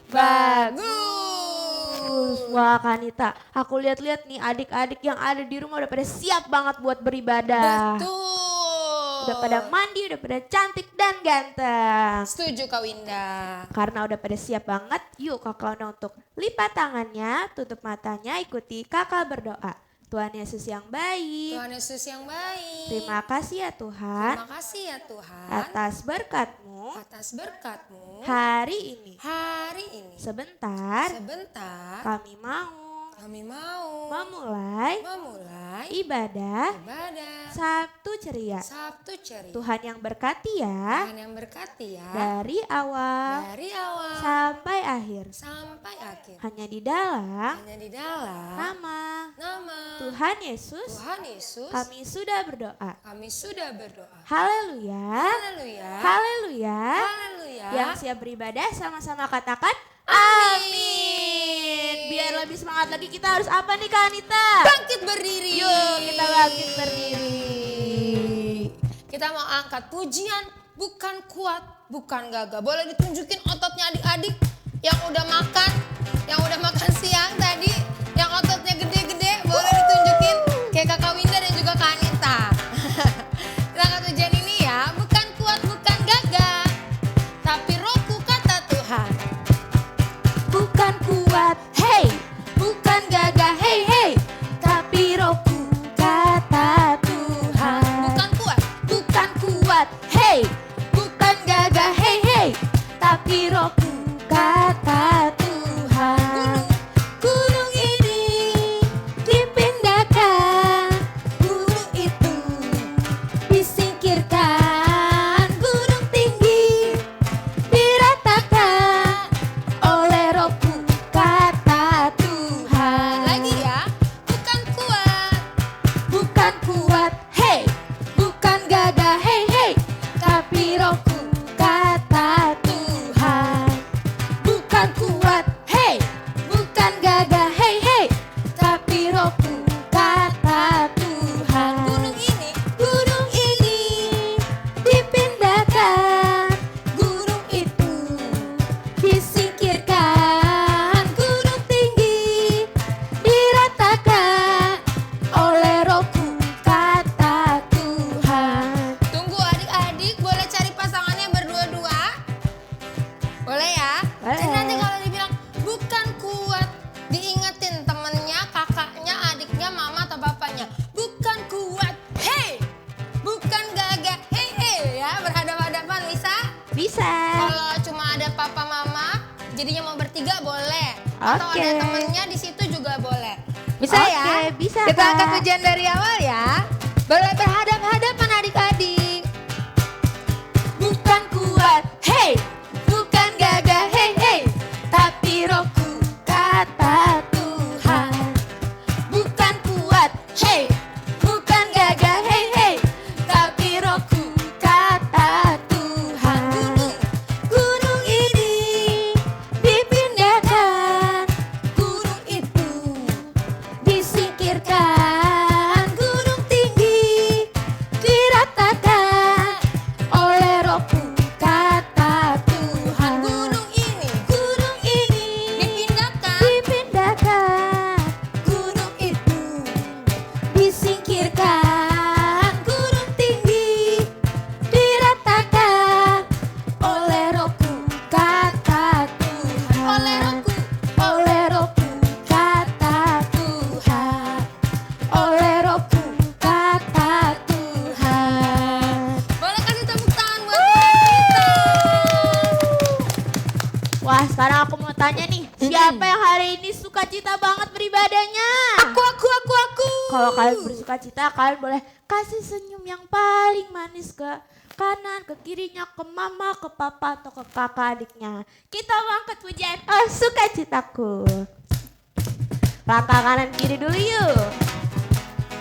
Bagus. Wah Kanita, aku lihat-lihat nih adik-adik yang ada di rumah udah pada siap banget buat beribadah. Betul. Udah pada mandi, udah pada cantik dan ganteng. Setuju Kak Winda. Karena udah pada siap banget, yuk kakak undang untuk lipat tangannya, tutup matanya, ikuti kakak berdoa. Tuhan Yesus yang baik, Tuhan Yesus yang baik. terima kasih ya Tuhan Terima kasih ya Tuhan atas berkat-Mu atas berkat-Mu hari ini. hari ini. Sebentar Sebentar kami mau kami mau memulai memulai ibadah ibadah Sabtu ceria. Sabtu ceria. Tuhan yang berkati ya, Tuhan yang berkati ya dari awal dari awal sampai akhir. sampai akhir. Hanya di dalam Hanya di dalam nama nama Tuhan Yesus Tuhan Yesus kami sudah berdoa. kami sudah berdoa. Haleluya. Haleluya. Haleluya. Haleluya. Yang siap beribadah sama-sama katakan amin. Biar lebih semangat lagi kita harus apa nih Kak Anita? Bangkit berdiri. Yuk kita bangkit berdiri. Kita mau angkat pujian, bukan kuat, bukan gagah. Boleh ditunjukin ototnya adik-adik yang udah makan siang tadi, yang ototnya gede-gede, boleh ditunjukin kayak Kakak Winda dan juga Kak Anita. Kita angkat pujian ini ya, bukan kuat, bukan gagah, tapi rohku kata Tuhan. Bukan kuat, hey, bukan gagah, hey, hey, tapi rohku kata Tuhan. Bukan kuat, Bukan kuat, hey, bukan gagah, hey, hey, tapi rohku kata Tuhan. Gunung ini dipindahkan, gunung itu disingkirkan, gunung tinggi diratakan oleh rohku kata Tuhan. lagi ya, bukan kuat. Bukan kuat, hey, bukan gagah, hey, hey, tapi rohku kata Tuhan. Bukan kuat, hey, bukan gagah, hey, hey, tapi rohku kata Tuhan. Gunung ini Dipindahkan, gunung itu disingkirkan, gunung tinggi diratakan oleh rohku kata Tuhan. tunggu adik-adik, boleh cari pasangannya berdua-dua? Boleh ya? Boleh. Jadi nanti kalau dibilang bukan kuat, diingetin temennya, kakaknya, adiknya, mama atau bapaknya. Bukan kuat, hey! Bukan gagah, hey hey ya, berhadapan-hadapan bisa? Bisa. Kalau cuma ada papa mama, jadinya mau bertiga boleh. Atau Oke. ada temennya di situ juga boleh. Bisa ya? Bisa, Kita Kak. angkat pujian dari awal ya. Boleh berhadap-hadapan adik-adik. Bukan kuat, hey, bukan gagah, hey, hey, tapi rohku kata Tuhan. Bukan kuat, hey, bukan gagah, hey, hey, tapi rohku kata Tuhan. Gunung ini dipindahkan, gunung itu disingkirkan, gunung tinggi diratakan oleh rohku kata Tuhan. Gunung ini Gunung ini dipindahkan, gunung itu disingkirkan, gunung tinggi diratakan oleh rohku kata Tuhan. Oleh rohku kata Tuhan. Oleh rohku kata Tuhan. Boleh kasih tepuk tangan buat kita. Wah, sekarang aku mau tanya nih, siapa yang hari ini sukacita banget beribadahnya? Aku. Kalau kalian bersuka cita, kalian boleh kasih senyum yang paling manis ke kanan, ke kirinya, ke mama, ke papa, atau ke kakak adiknya. Kita angkat pujian, oh sukacitaku. Langkah kanan kiri dulu yuk.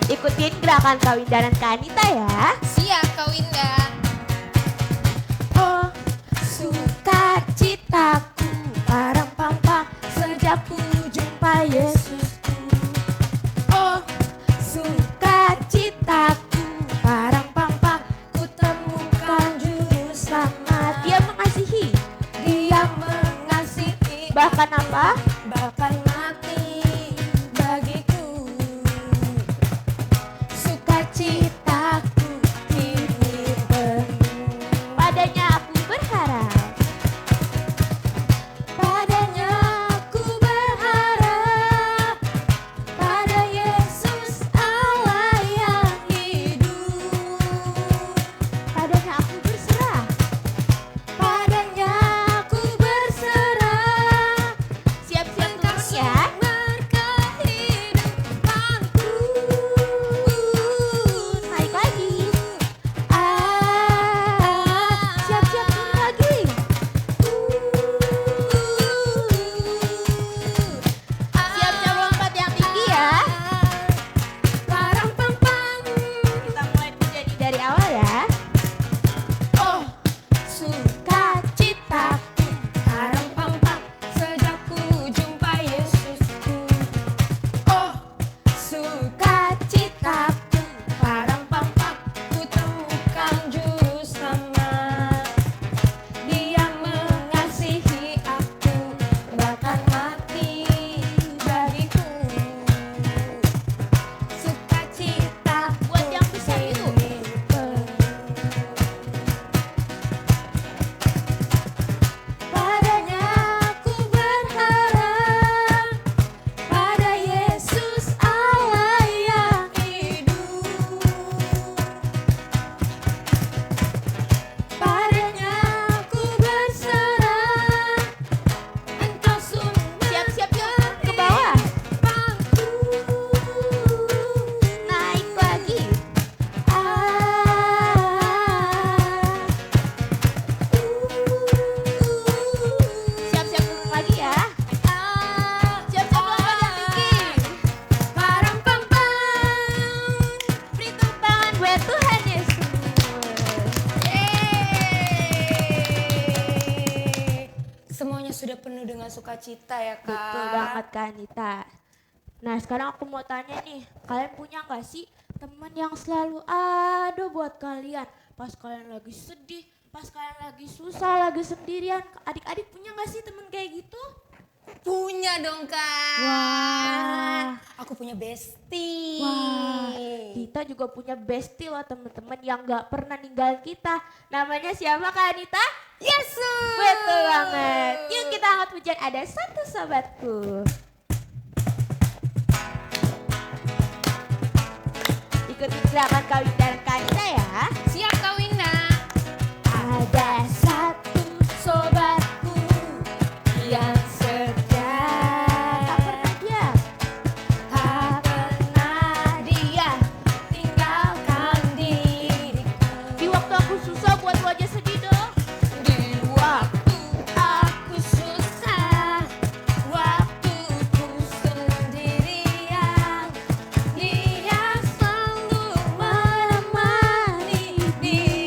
Ikutin gerakan Kak Winda dan Kak Anita ya. Siap Kak Winda. Oh sukacitaku, parang pam-pam sejak ku jumpa Yesusku. Oh sukacitaku, parang pam-pam ku temukan juru selamat. Dia mengasihi, dia mengasihi Bahkan apa? bahkan mati bagiku. Sukacitaku kini penuh. Padanya aku berharap. Padanya aku berharap, pada Yesus Allah yang hidup. Padanya aku berserah. Padanya aku berserah, Siap-siap engkau turun ya. sumber kehidupanku. Naik lagi. Siap-siap turun lagi. Siap-siap lompat yang tinggi ya. Parang pam-pam. Kita mulai menjadi dari awal ya. Oh, sukacitaku parang pam-pam sejak ku jumpa Yesusku. Oh, sukacitaku parang pam-pam ku temukan juru selamat. Dia mengasihi aku bahkan mati bagiku. Sukacita Buat yang besar itu. Padanya aku berharap, pada Yesus Allah yang hidup. Padanya aku berserah, engkau sumber Siap-siap yuk ke bawah. kehidupanku. Naik lagi. Siap-siap turun lagi ya. Siap-siap lompat yang tinggi. Parang pam-pam. Beri tepuk tangan buat Tuhan Yesus. Semuanya sudah penuh dengan sukacita ya Kak. Betul banget Kak Anita. Nah sekarang aku mau tanya nih, kalian punya gak sih teman yang selalu ada buat kalian pas kalian lagi sedih, pas kalian lagi susah, lagi sendirian? Adik-adik punya gak sih teman kayak gitu? Punya dong Kak. Wah. Aku punya bestie. Wah, kita juga punya bestie loh teman-teman yang gak pernah ninggalin kita. Namanya siapa Kak Anita? Yesus. Betul banget. Yuk kita angkat pujian, ada satu sobatku. Ikutin gerakan kawin dan Kak Anita ya. Siap Kak Winda. Ada satu Sobatku yang setia, tak pernah dia. tak pernah dia tinggalkan diriku. Di waktu aku susah buat wajah sedih dong. Di waktu aku susah, waktuku sendirian, dia selalu menemani diriku.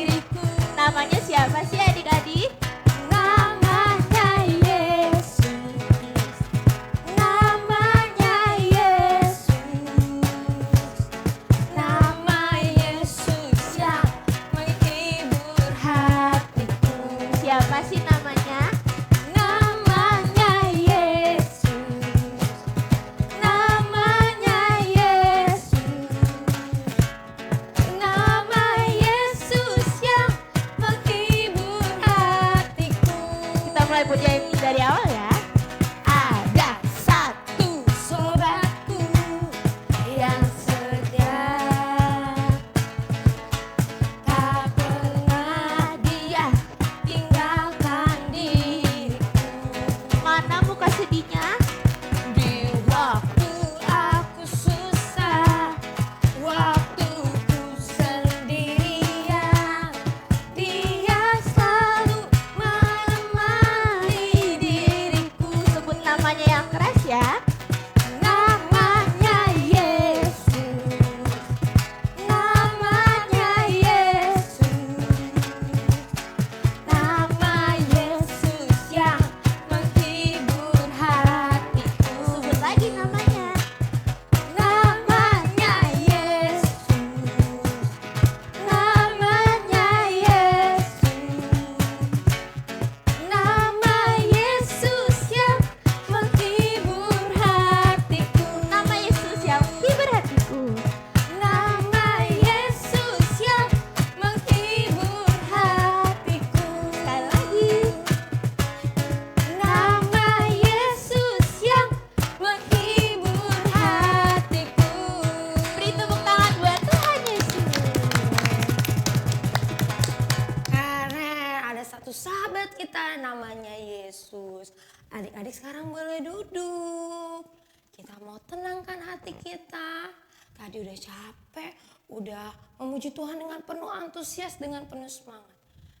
boleh duduk. Kita mau tenangkan hati kita. Tadi udah capek, udah memuji Tuhan dengan penuh antusias, dengan penuh semangat.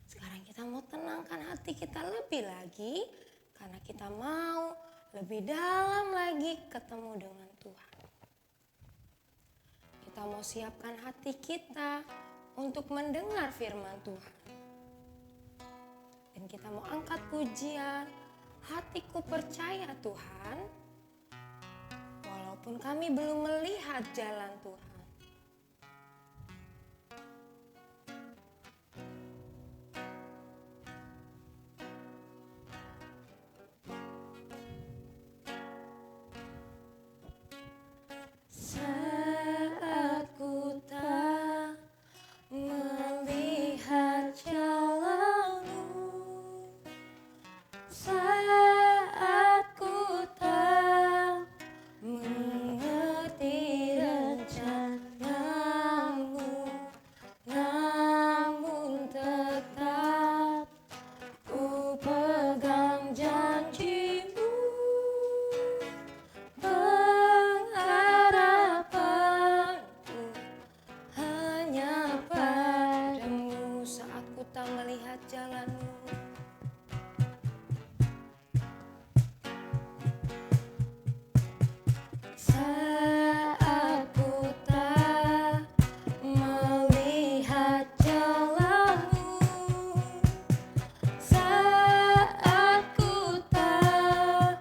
Sekarang kita mau tenangkan hati kita lebih lagi, karena kita mau lebih dalam lagi ketemu dengan Tuhan. Kita mau siapkan hati kita untuk mendengar firman Tuhan. Dan kita mau angkat pujian, hatiku percaya Tuhan, walaupun kami belum melihat jalan Tuhan. Saat ku tak melihat jalanmu, saat ku tak mengerti rencanamu, namun tetap ku pegang janjimu. Pengharapanku hanya padamu saat ku tak melihat jalanmu. Saat ku tak melihat jalanmu, saat ku tak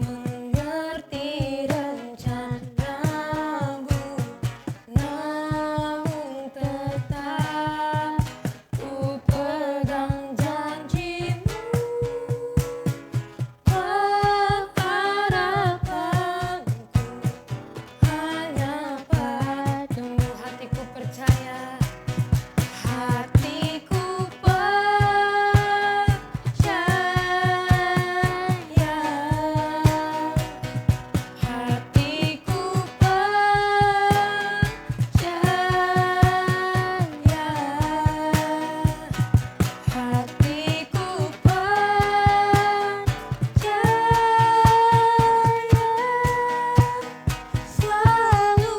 mengerti rencanamu, namun tetap ku pegang janjimu. Pengharapanku hanya padamu, hatiku percaya, hatiku percaya, hatiku percaya, hatiku percaya, selalu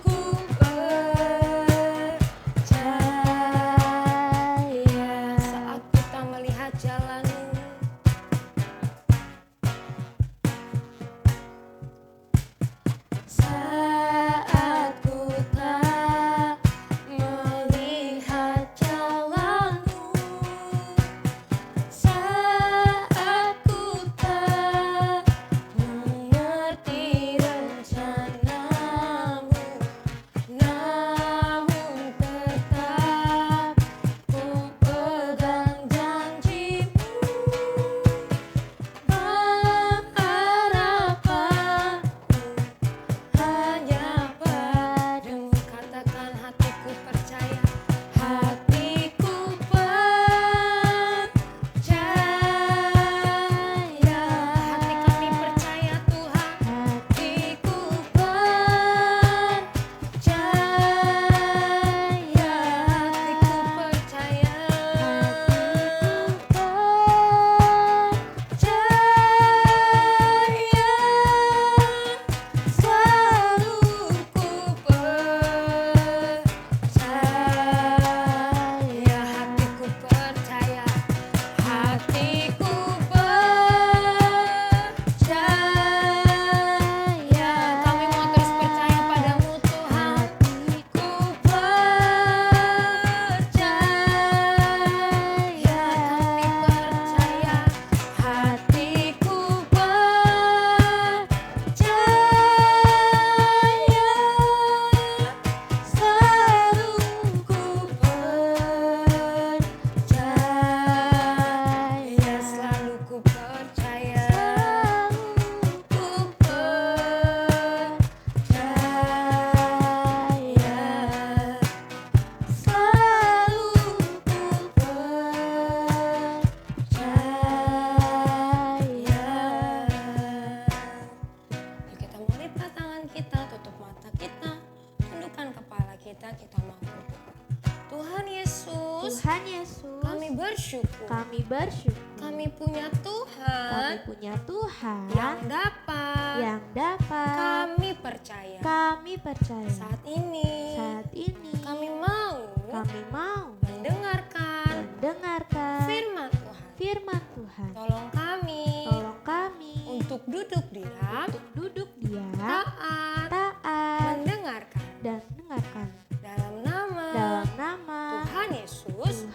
ku percaya. Saat ku tak melihat jalanmu, saat ku tak melihat jalanmu, saat ku tak mengerti rencanamu, namun tetap ku pegang janjimu. Pengharapanku hanya padamu, katakan hatiku percaya, hatiku percaya, hati kami percaya Tuhan, hatiku percaya, hatiku percaya, selalu ku percaya, hatiku percaya, hatiku percaya. Kami mau terus percaya padamu Tuhan, hatiku percaya, kami percaya, hatiku percaya, selalu ku percaya, selalu ku percaya, selalu ku percaya. Yuk kita mau lipat tangan kita, tutup mata kita, tundukkan kepala kita mau berdoa. Tuhan Yesus, Tuhan Yesus, kami bersyukur kami bersyukur Kami punya Kami Tuhan punya Tuhan yang dapat yang dapat kami percaya. kami percaya. Saat ini Kami mau mau mendengarkan mendengarkan firman Tuhan. Tolong kami Untuk duduk diam, duduk diam, taat, taat, mendengarkan. dan dengarkan. Dalam nama Tuhan Yesus,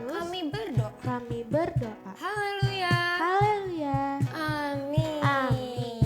kami berdoa. kami berdoa. Haleluya. Haleluya. Amin. Amin.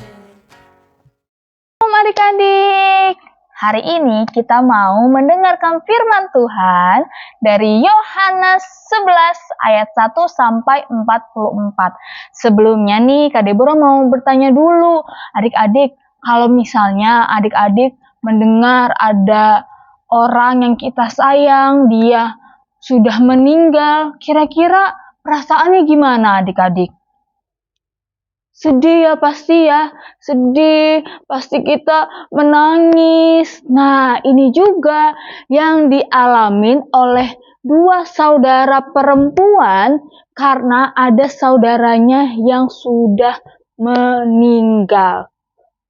Shalom adik-adik, hari ini kita mau mendengarkan firman Tuhan dari Yohanes 11 ayat 1 sampai 44. Sebelumnya nih Kak Deborah mau bertanya dulu, adik-adik, kalau misalnya adik-adik mendengar ada orang yang kita sayang, dia sudah meninggal, kira-kira perasaannya gimana adik-adik? Sedih ya, sedih, pasti kita menangis. Nah, ini juga yang dialamin oleh dua saudara perempuan karena ada saudaranya yang sudah meninggal.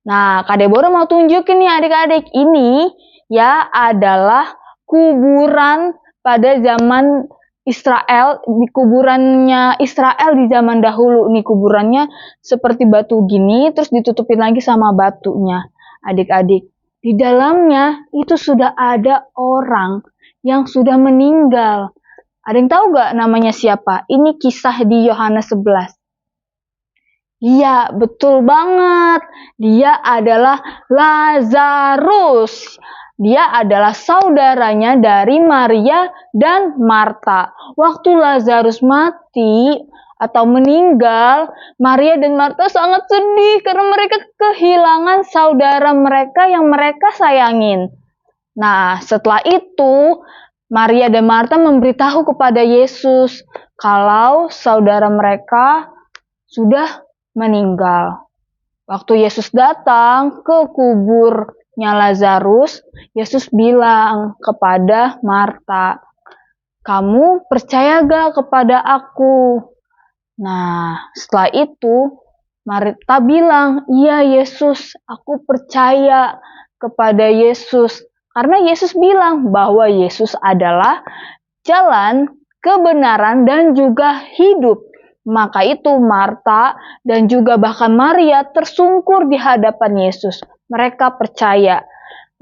Nah, Kak Deborah mau tunjukin nih adik-adik, ini ya adalah kuburan pada zaman Israel, di kuburannya Israel di zaman dahulu. Nih kuburannya seperti batu gini, terus ditutupin lagi sama batunya. Adik-adik, di dalamnya itu sudah ada orang yang sudah meninggal. Ada yang tahu gak namanya siapa? Ini kisah di Yohanes 11. Iya, betul banget. Dia adalah Lazarus. Dia adalah saudaranya dari Maria dan Marta. Waktu Lazarus mati atau meninggal, Maria dan Marta sangat sedih karena mereka kehilangan saudara mereka yang mereka sayangin. Nah, setelah itu, Maria dan Marta memberitahu kepada Yesus kalau saudara mereka sudah meninggal. Waktu Yesus datang ke kuburnya Lazarus, Yesus bilang kepada Marta, "Kamu percaya gak kepada aku?" Nah, setelah itu Marta bilang, "Iya Yesus, aku percaya kepada Yesus." Karena Yesus bilang bahwa Yesus adalah jalan, kebenaran, dan juga hidup. Maka itu Marta dan juga bahkan Maria tersungkur di hadapan Yesus. Mereka percaya.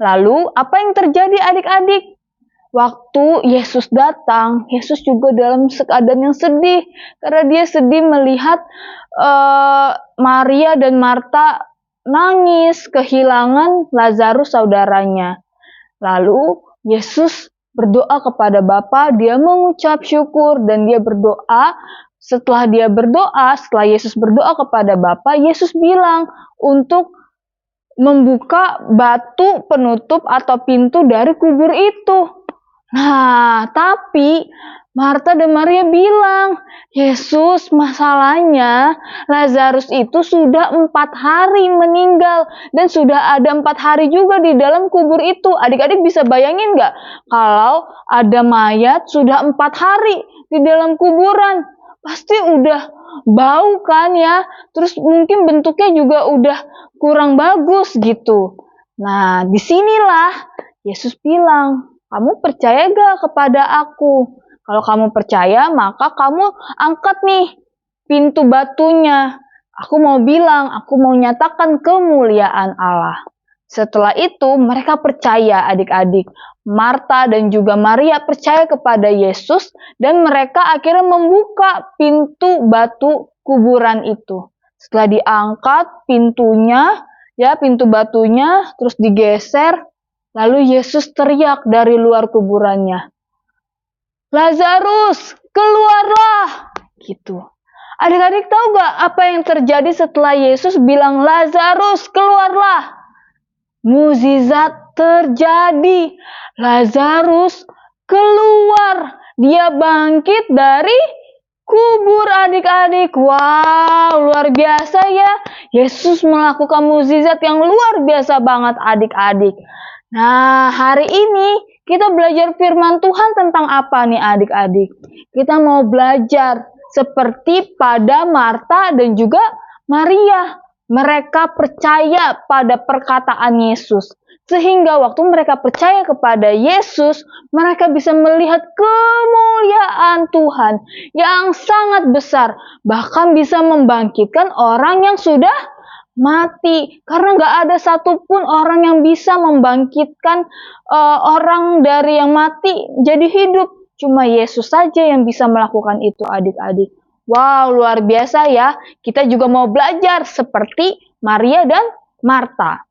Lalu apa yang terjadi adik-adik? Waktu Yesus datang, Yesus juga dalam keadaan yang sedih. Karena dia sedih melihat Maria dan Marta nangis kehilangan Lazarus saudaranya. Lalu Yesus berdoa kepada Bapa, dia mengucap syukur dan dia berdoa. Setelah Yesus berdoa kepada Bapa, Yesus bilang untuk membuka batu penutup atau pintu dari kubur itu. Nah, tapi Marta dan Maria bilang, "Yesus, masalahnya Lazarus itu sudah 4 hari meninggal dan sudah ada 4 hari juga di dalam kubur itu." Adik-adik bisa bayangin gak kalau ada mayat sudah 4 hari di dalam kuburan? Pasti udah bau kan ya, terus mungkin bentuknya juga udah kurang bagus gitu. Nah, disinilah Yesus bilang, "Kamu percaya gak kepada aku? Kalau kamu percaya, maka kamu angkat nih pintu batunya. Aku mau nyatakan kemuliaan Allah." Setelah itu mereka percaya adik-adik. Marta dan juga Maria percaya kepada Yesus dan mereka akhirnya membuka pintu batu kuburan itu. Setelah diangkat pintu batunya terus digeser, lalu Yesus teriak dari luar kuburannya, "Lazarus, keluarlah!" Gitu. Adik-adik tahu gak apa yang terjadi setelah Yesus bilang Lazarus, keluarlah? Mukjizat terjadi. Lazarus keluar. Dia bangkit dari kubur adik-adik. Wow, luar biasa ya. Yesus melakukan mukjizat yang luar biasa banget adik-adik. Nah, hari ini kita belajar firman Tuhan tentang apa nih adik-adik? Kita mau belajar seperti pada Marta dan juga Maria. Mereka percaya pada perkataan Yesus. Sehingga waktu mereka percaya kepada Yesus, mereka bisa melihat kemuliaan Tuhan yang sangat besar. Bahkan bisa membangkitkan orang yang sudah mati. Karena gak ada satupun orang yang bisa membangkitkan orang dari yang mati jadi hidup. Cuma Yesus saja yang bisa melakukan itu, adik-adik. Wow, luar biasa ya. Kita juga mau belajar seperti Maria dan Marta.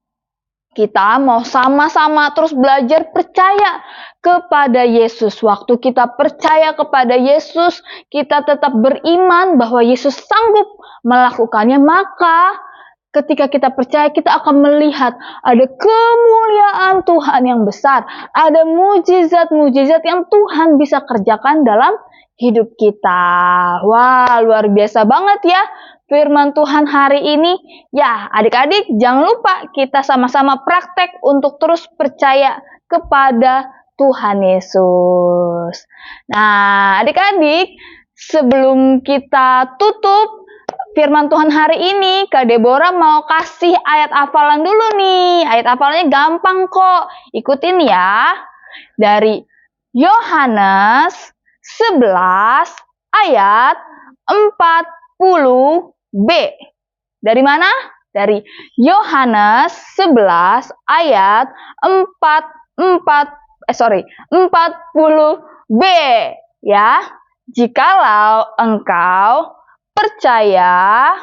Kita mau sama-sama terus belajar percaya kepada Yesus. Waktu kita percaya kepada Yesus, kita tetap beriman bahwa Yesus sanggup melakukannya. Maka ketika kita percaya, kita akan melihat ada kemuliaan Tuhan yang besar. Ada mujizat-mujizat yang Tuhan bisa kerjakan dalam hidup kita. Wah, luar biasa banget ya firman Tuhan hari ini. Ya, adik-adik jangan lupa kita sama-sama praktek untuk terus percaya kepada Tuhan Yesus. Nah, adik-adik, sebelum kita tutup firman Tuhan hari ini, Kak Deborah mau kasih ayat hafalan dulu nih. Ayat hafalannya gampang kok. Ikutin ya. Dari Yohanes 11 ayat 40b. Dari mana? Dari Yohanes 11 ayat 40b. Ya. Jikalau engkau percaya,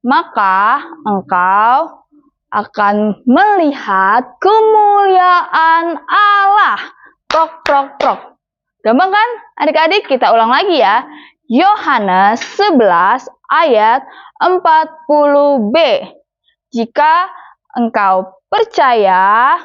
maka engkau akan melihat kemuliaan Allah. Prok, prok, prok. Gampang kan? Adik-adik, kita ulang lagi ya. Yohanes 11 ayat 40b. Jika engkau percaya,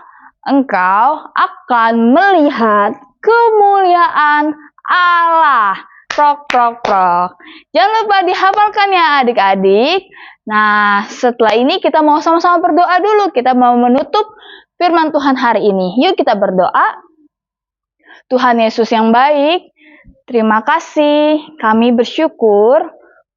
engkau akan melihat kemuliaan Allah. Prok, prok, prok. Jangan lupa dihafalkan ya adik-adik. Nah, setelah ini kita mau sama-sama berdoa dulu. Kita mau menutup firman Tuhan hari ini. Yuk kita berdoa. Tuhan Yesus yang baik, terima kasih, kami bersyukur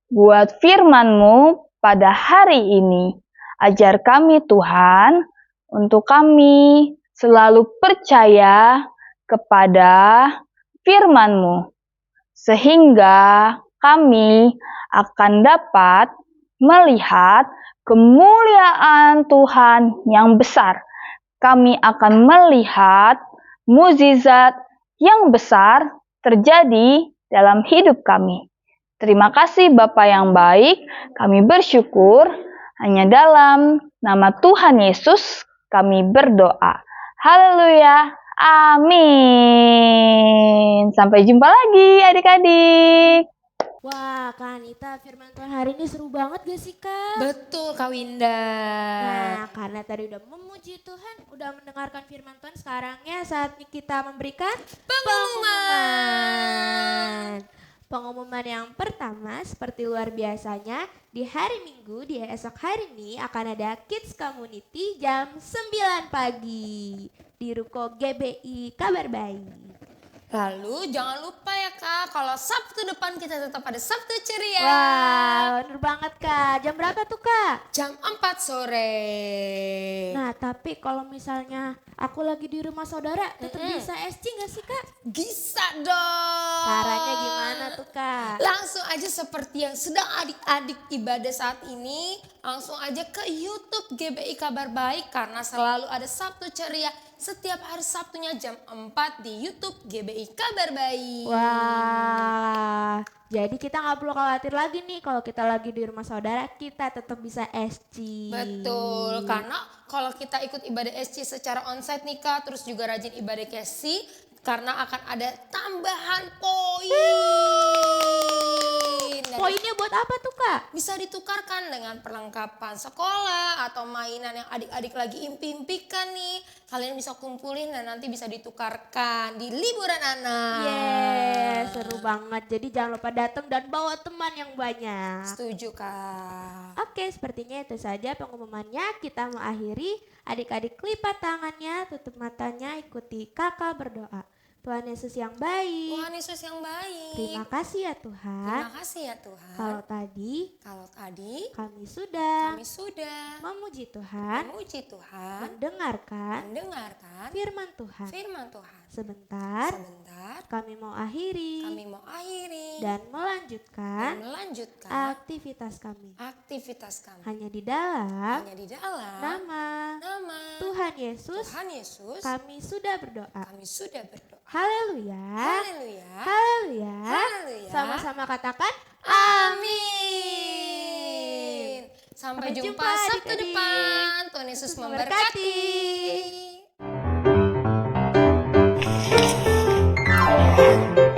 buat firman-Mu pada hari ini. Ajar kami Tuhan, untuk kami selalu percaya kepada firman-Mu. Sehingga kami akan dapat melihat kemuliaan Tuhan yang besar. Kami akan melihat mukjizat yang besar terjadi dalam hidup kami. Terima kasih Bapa yang baik, kami bersyukur hanya dalam nama Tuhan Yesus kami berdoa. Haleluya, amin. Sampai jumpa lagi adik-adik. Wah, Kak Anita, firman Tuhan hari ini seru banget gak sih, Kak? Betul, Kak Winda. Nah, karena tadi udah memuji Tuhan, udah mendengarkan firman Tuhan, sekarangnya saatnya kita memberikan pengumuman. Pengumuman yang pertama, seperti luar biasanya, di hari Minggu, di esok hari ini akan ada Kids Community jam 9 pagi di Ruko GBI Kabar Baik. Lalu jangan lupa ya Kak, kalau Sabtu depan kita tetap ada Sabtu Ceria. Wah, bener banget Kak. Jam berapa tuh Kak? Jam 4 sore. Nah, tapi kalau misalnya aku lagi di rumah saudara, tetap bisa SC gak sih Kak? Bisa dong. Caranya gimana tuh Kak? Langsung aja seperti yang sedang adik-adik ibadah saat ini, langsung aja ke YouTube GBI Kabar Baik karena selalu ada Sabtu Ceria setiap hari Sabtunya jam 4 di YouTube GBI Kabar Baik. Wah, jadi kita nggak perlu khawatir lagi nih kalau kita lagi di rumah saudara, kita tetap bisa SC. Betul, karena kalau kita ikut ibadah SC secara onsite nih Kak, terus juga rajin ibadah KC, karena akan ada tambahan poin. Poinnya buat apa tuh Kak? Bisa ditukarkan dengan perlengkapan sekolah atau mainan yang adik-adik lagi impi-impikan nih. Kalian bisa kumpulin dan nanti bisa ditukarkan di liburan anak. Yes, seru banget. Jadi jangan lupa datang dan bawa teman yang banyak. Setuju Kak. Oke, sepertinya itu saja pengumumannya. Kita mengakhiri. Adik-adik lipat tangannya, tutup matanya, ikuti kakak berdoa. Tuhan Yesus yang baik. Tuhan Yesus yang baik. Terima kasih ya Tuhan. Terima kasih ya Tuhan. Kalau tadi kami sudah sudah memuji Tuhan, memuji Tuhan, mendengarkan mendengarkan firman Tuhan. firman Tuhan. Sebentar, Sebentar kami mau akhiri kami mau akhiri dan melanjutkan dan melanjutkan aktivitas kami aktivitas kami hanya di dalam hanya di dalam nama nama Tuhan Yesus. Tuhan Yesus. Kami sudah berdoa. Kami sudah berdoa. Haleluya. Haleluya. Haleluya. Haleluya. Sama-sama katakan Amin. Sampai jumpa Sabtu adik-adik. depan. Tuhan Yesus Yesus memberkati. memberkati.